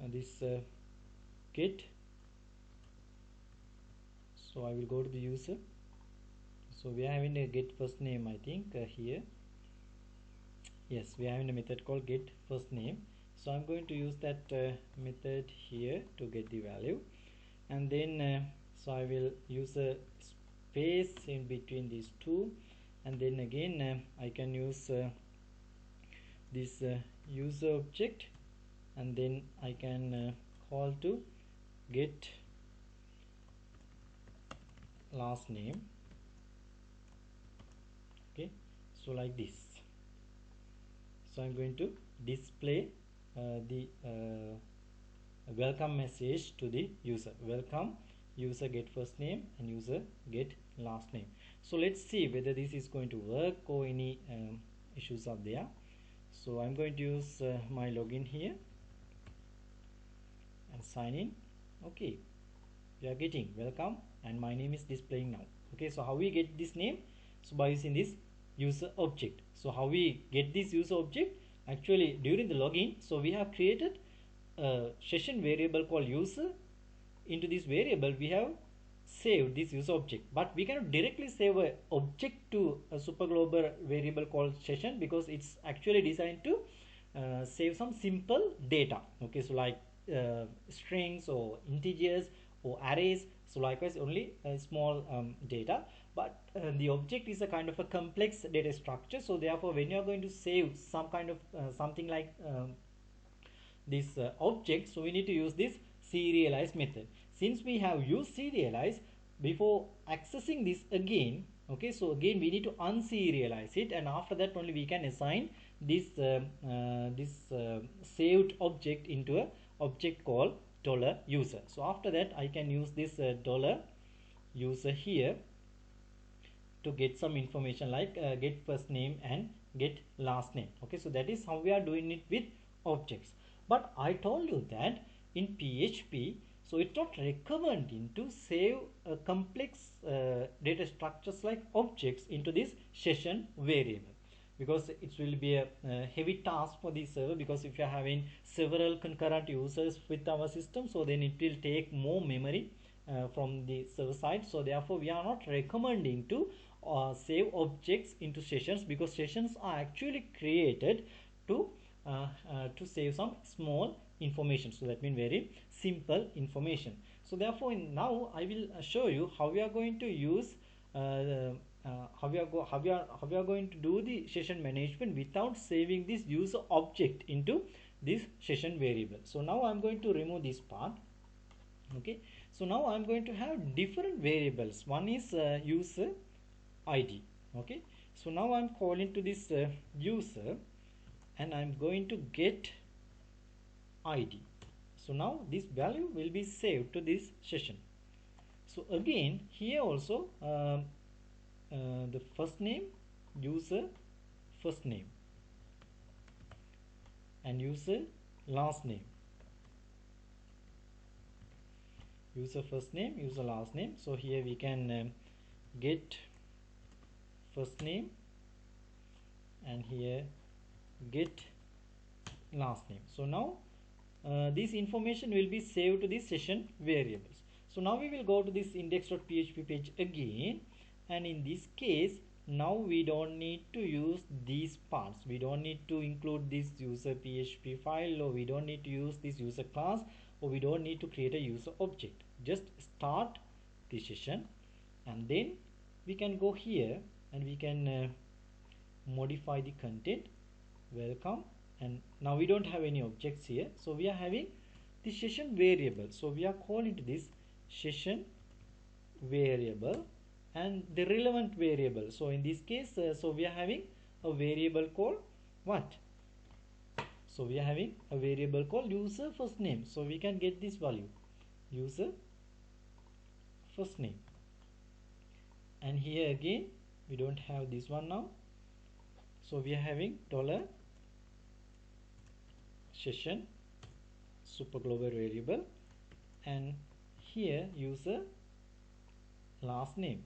this get. So I will go to the user. So we are having a get first name, I think here. Yes, we are having a method called get first name. So I'm going to use that method here to get the value, and then so I will use a space in between these two, and then again I can use this user object, and then I can call to get last name. Okay, so like this. So I'm going to display the welcome message to the user. Welcome user get first name and user get last name. So let's see whether this is going to work or any issues are there. So I'm going to use my login here and sign in. Okay, we are getting welcome and my name is displaying now. Okay, so how we get this name? So by using this user object. So how we get this user object? Actually during the login, so we have created a session variable called user. Into this variable we have saved this user object, but we cannot directly save a object to a super global variable called session, because it's actually designed to save some simple data. Okay, so like strings or integers or arrays. So likewise only small data, but the object is a kind of a complex data structure. So therefore when you are going to save some kind of something like this object, so we need to use this serialize method. Since we have used serialize before accessing this again, okay, so again we need to unserialize it, and after that only we can assign this saved object into a object called $user. So after that I can use this $user here to get some information like get first name and get last name. Okay, so that is how we are doing it with objects. But I told you that in PHP, so it's not recommending to save complex data structures like objects into this session variable, because it will be a heavy task for the server, because if you are having several concurrent users with our system, so then it will take more memory from the server side. So therefore we are not recommending to save objects into sessions, because sessions are actually created to save some small information. So that means very simple information. So therefore now I will show you how we are going to use how we are going to do the session management without saving this user object into this session variable. So now I'm going to remove this part. Okay, so now I'm going to have different variables. One is user ID. Okay, so now I'm calling to this user and I'm going to get ID. So now this value will be saved to this session. So again here also the first name, user first name, and user last name, user first name, user last name. So here we can get first name, and here get last name. So now this information will be saved to the session variables. So now we will go to this index.php page again, and in this case now we don't need to use these parts. We don't need to include this user PHP file, or we don't need to use this user class, or we don't need to create a user object. Just start the session, and then we can go here and we can modify the content, welcome. And now we don't have any objects here, so we are having the session variable. So we are calling to this session variable and the relevant variable. So in this case so we are having a variable called what? So we are having a variable called user first name. So we can get this value, user first name. And here again we don't have this one now, so we are having dollar session super global variable, and here user last name.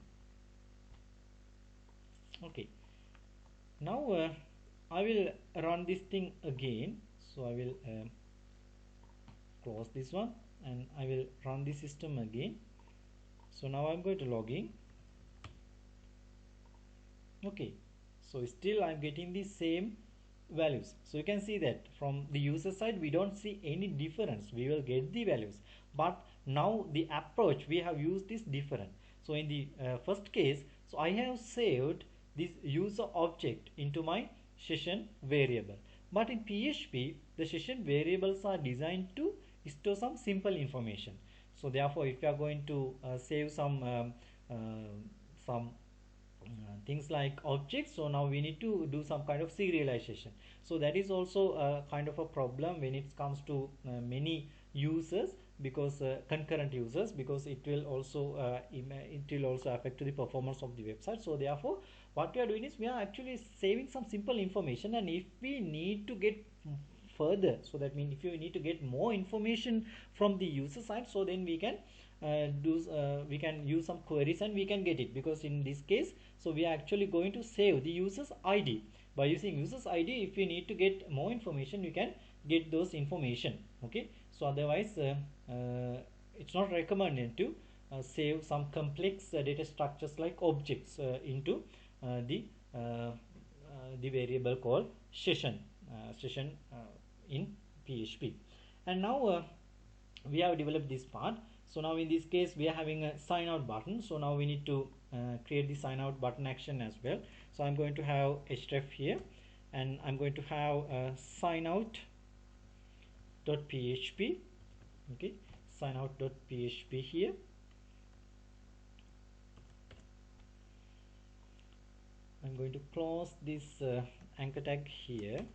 Okay, now I will run this thing again. So I will close this one and I will run the system again. So now I'm going to log in. Okay, so still I'm getting the same values. So you can see that from the user side we don't see any difference. We will get the values, but now the approach we have used is different. So in the first case, so I have saved this user object into my session variable, but in PHP the session variables are designed to store some simple information. So therefore if you are going to save some things like objects, so now we need to do some kind of serialization. So that is also a kind of a problem when it comes to many users, because concurrent users, because it will also affect to the performance of the website. So therefore what we are doing is we are actually saving some simple information, and if we need to get further, so that means if you need to get more information from the user side, so then we can we can use some queries and we can get it. Because in this case, so we are actually going to save the user's ID. By using user's ID, if you need to get more information, you can get those information. Okay, so otherwise it's not recommended to save some complex data structures like objects into the variable called session in PHP. And now we have developed this part. So now in this case we are having a sign out button. So now we need to create the sign out button action as well. So I'm going to have href here, and I'm going to have sign out.php. okay, sign out.php here. I'm going to close this anchor tag here.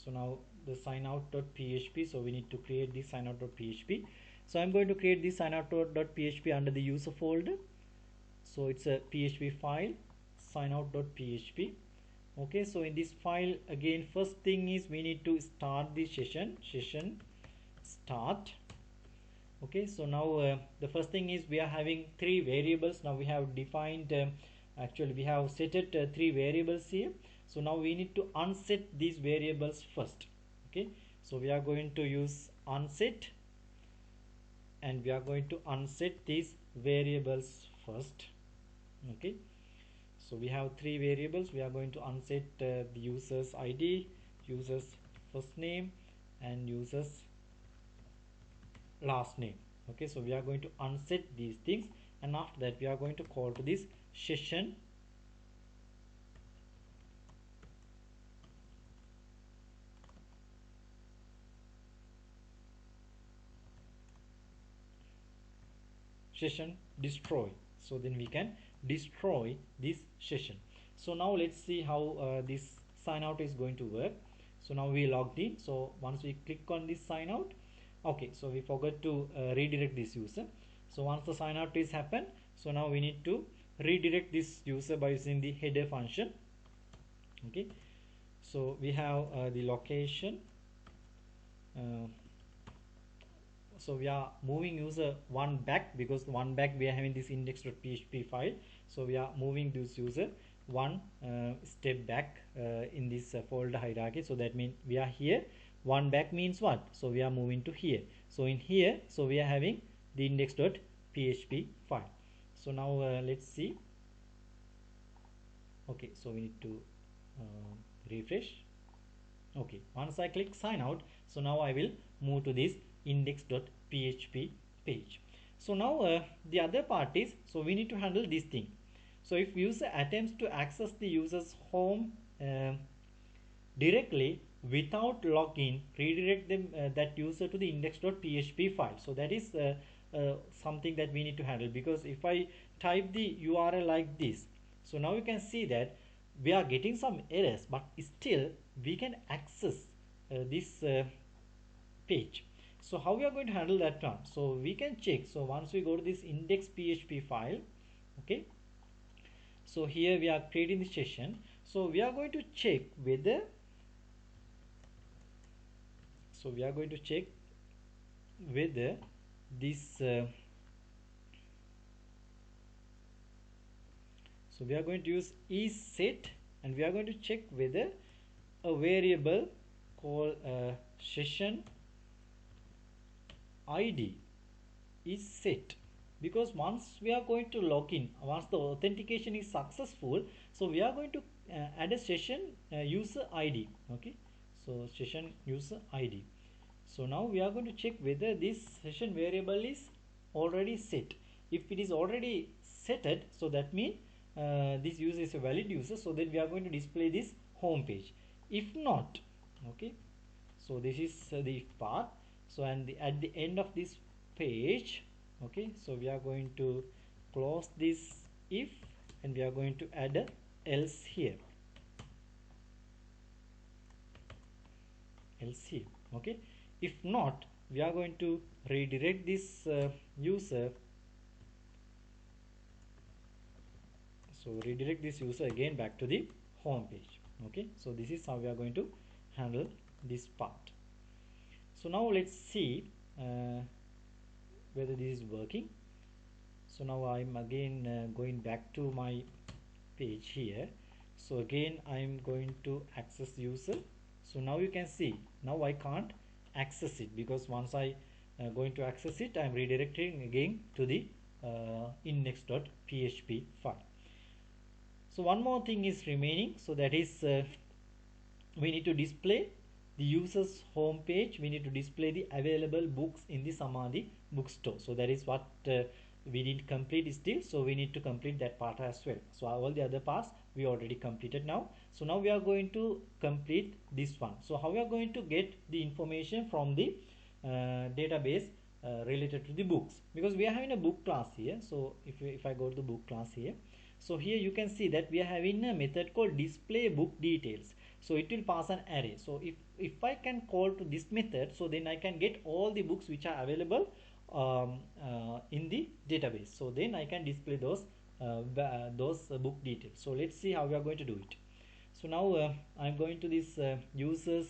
So now the sign out.php, so we need to create the sign out.php. So I'm going to create the sign out.php under the user folder. So it's a PHP file, sign out.php. okay, so in this file again, first thing is we need to start the session start. Okay, so now the first thing is we are having three variables. Now we have defined actually we have set it three variables here. So now we need to unset these variables first. Okay, so we are going to use unset, and we are going to unset these variables first. Okay, so we have three variables. We are going to unset the user's ID, user's first name, and user's last name. Okay, so we are going to unset these things, and after that we are going to call to this session destroy. So then we can destroy this session. So now let's see how this sign out is going to work. So now we logged in. So once we click on this sign out, okay, so we forgot to redirect this user. So once the sign out is happened, so now we need to redirect this user by using the header function. Okay, so we have the location. So we are moving user one back, because one back we are having this index.php file. So we are moving this user one step back in this folder hierarchy. So that means we are here. One back means what? So we are moving to here. So in here, so we are having the index.php file. So now let's see. Okay, so we need to refresh. Okay, once I click sign out, so now I will move to this index.php page. So now the other part is, so we need to handle this thing. So if user attempts to access the user's home directly without login, redirect them that user to the index.php file. So that is something that we need to handle, because if I type the URL like this, so now you can see that we are getting some errors, but still we can access this page. So how we are going to handle that one? So we can check. So once we go to this index.php file, okay, so here we are creating the session. So we are going to check whether, so we are going to check whether this so we are going to use is set, and we are going to check whether a variable called session ID is set, because once we are going to log in, once the authentication is successful, so we are going to add a session user ID. Okay, so session user ID. So now we are going to check whether this session variable is already set. If it is already set, so that means this user is a valid user, so then we are going to display this home page. If not, okay, so this is the if part. So and at the end of this page, okay, so we are going to close this if, and we are going to add a else here, okay. If not, we are going to redirect this user. So redirect this user again back to the home page. Okay, so this is how we are going to handle this part. So now let's see whether this is working. So now I'm again going back to my page here. So again I'm going to access user. So now you can see, now I can't access it, because once I going to access it, I'm redirecting again to the index.php file. So one more thing is remaining, so that is we need to display the user's home page. We need to display the available books in the Samadhi bookstore. So that is what we didn't complete still, so we need to complete that part as well. So all the other parts we already completed now. So now we are going to complete this one. So how we are going to get the information from the database related to the books, because we are having a book class here. So if I go to the book class here, so here you can see that we are having a method called display book details. So it will pass an array. So if I can call to this method, so then I can get all the books which are available in the database. So then I can display those book details. So let's see how we are going to do it. So now I'm going to this users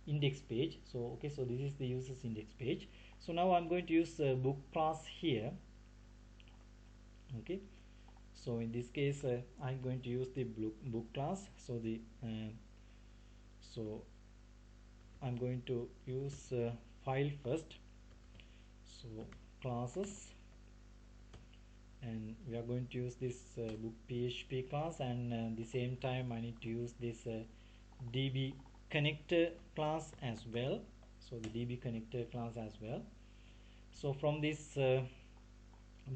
index page. So okay, so this is the users index page. So now I'm going to use book class here. Okay, so in this case I'm going to use the book class. So the so I'm going to use file first. So classes, and we are going to use this book PHP class, and the same time I need to use this DB connector class as well. So the DB connector class as well. So from this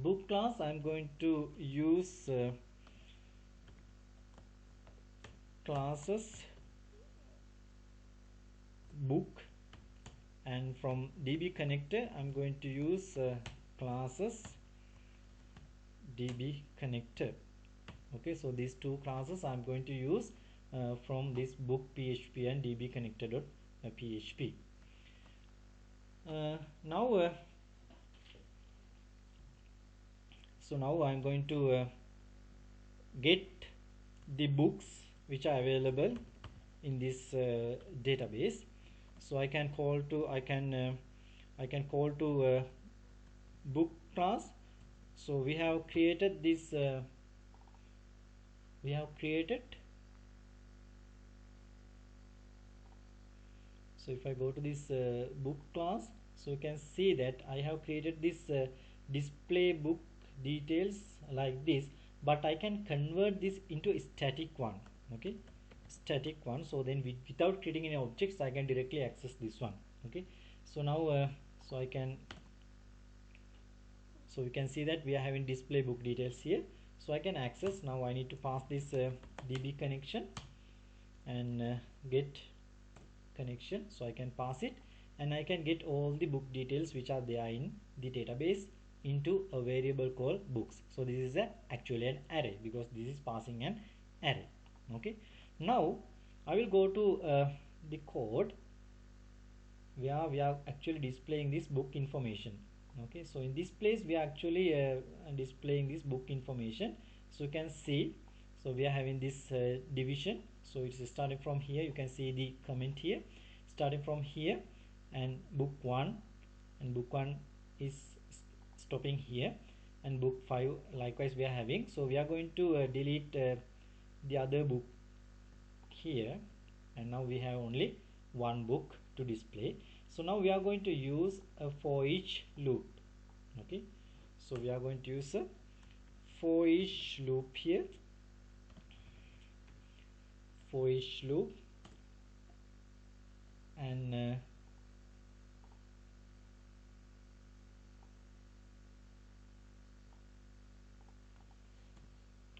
book class I'm going to use classes book, and from DB connector I'm going to use classes DB connector. Okay, so these two classes I'm going to use from this book php and db connector.php. Now so now I'm going to get the books which are available in this database. So I can call to book class. So we have created this so if I go to this book class, so you can see that I have created this display book details like this, but I can convert this into a static one. Okay, static one. So then without creating any objects, I can directly access this one. Okay, so now so I can, so we can see that we are having display book details here. So I can access. Now I need to pass this db connection and get connection. So I can pass it and I can get all the book details which are there in the database into a variable called books. So this is actually an array because this is passing an array. Okay, now I will go to the code where we are actually displaying this book information. Okay, so in this place we are actually displaying this book information. So you can see, so we are having this division. So it's starting from here. You can see the comment here starting from here, and book 1, and book 1 is stopping here, and book 5 likewise we are having. So we are going to delete the other book here, and now we have only one book to display. So now we are going to use a for each loop. Okay, so we are going to use a for each loop here, for each loop, and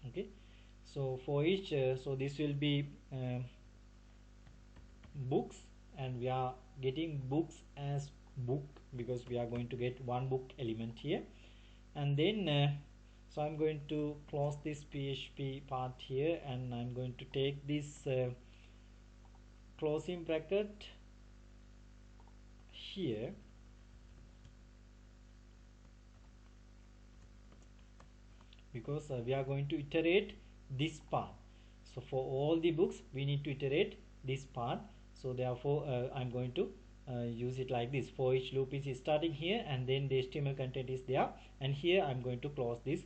okay, so for each so this will be books, and we are getting books as book because we are going to get one book element here. And then so I'm going to close this PHP part here, and I'm going to take this closing bracket here, because we are going to iterate this part. So for all the books we need to iterate this part. So therefore I'm going to use it like this. For each loop is starting here, and then the HTML content is there, and here I'm going to close this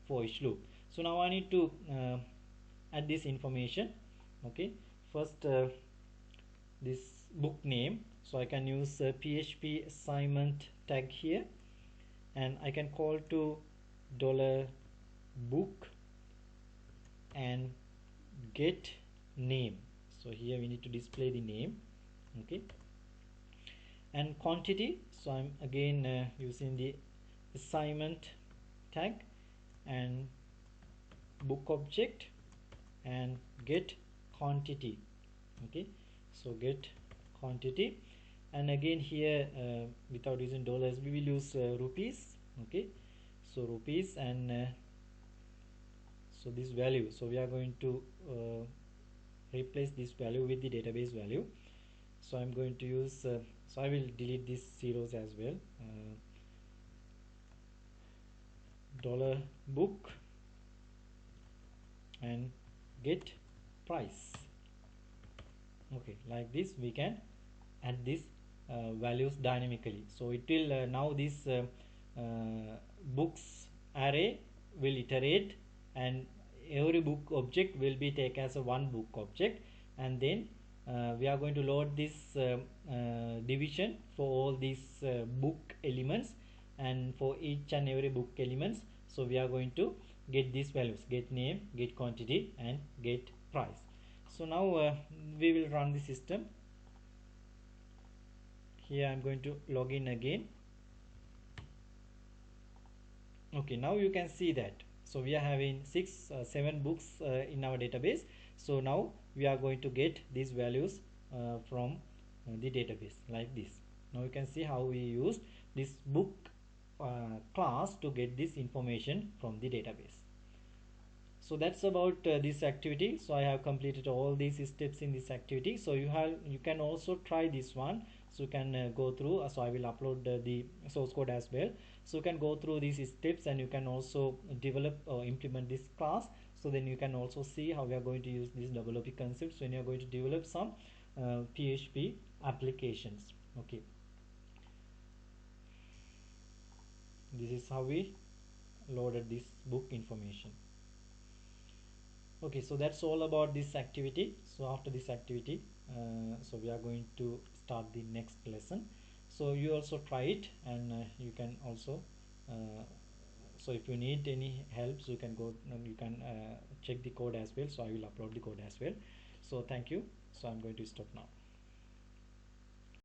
for each loop. So now I need to add this information. Okay, first this book name. So I can use PHP assignment tag here, and I can call to $book and get name. So here we need to display the name. Okay, and quantity. So I'm again using the assignment tag and book object and get quantity. Okay, so get quantity, and again here without using dollars we will use rupees. Okay, so rupees, and so this value, so we are going to replace this value with the database value. So I'm going to use so I will delete these zeros as well. $book and get price. Okay, like this we can add these values dynamically. So it will now this books array will iterate, and every book object will be taken as a one book object, and then we are going to load this division for all these book elements, and for each and every book elements. So we are going to get these values: get name, get quantity, and get price. So now we will run the system. Here I'm going to log in again. Okay, now you can see that so we are having 7 books in our database. So now we are going to get these values from the database like this. Now you can see how we used this book class to get this information from the database. So that's about this activity. So I have completed all these steps in this activity. So you can also try this one. So you can go through, so I will upload the source code as well. So you can go through these steps and you can also develop or implement this class. So then you can also see how we are going to use these WP concepts when you are going to develop some PHP applications. Okay, this is how we loaded this book information. Okay, so that's all about this activity. So after this activity, so we are going to start the next lesson. So you also try it, and you can also so if you need any help, so you can go and you can check the code as well. So I will upload the code as well. So thank you. So I'm going to stop now.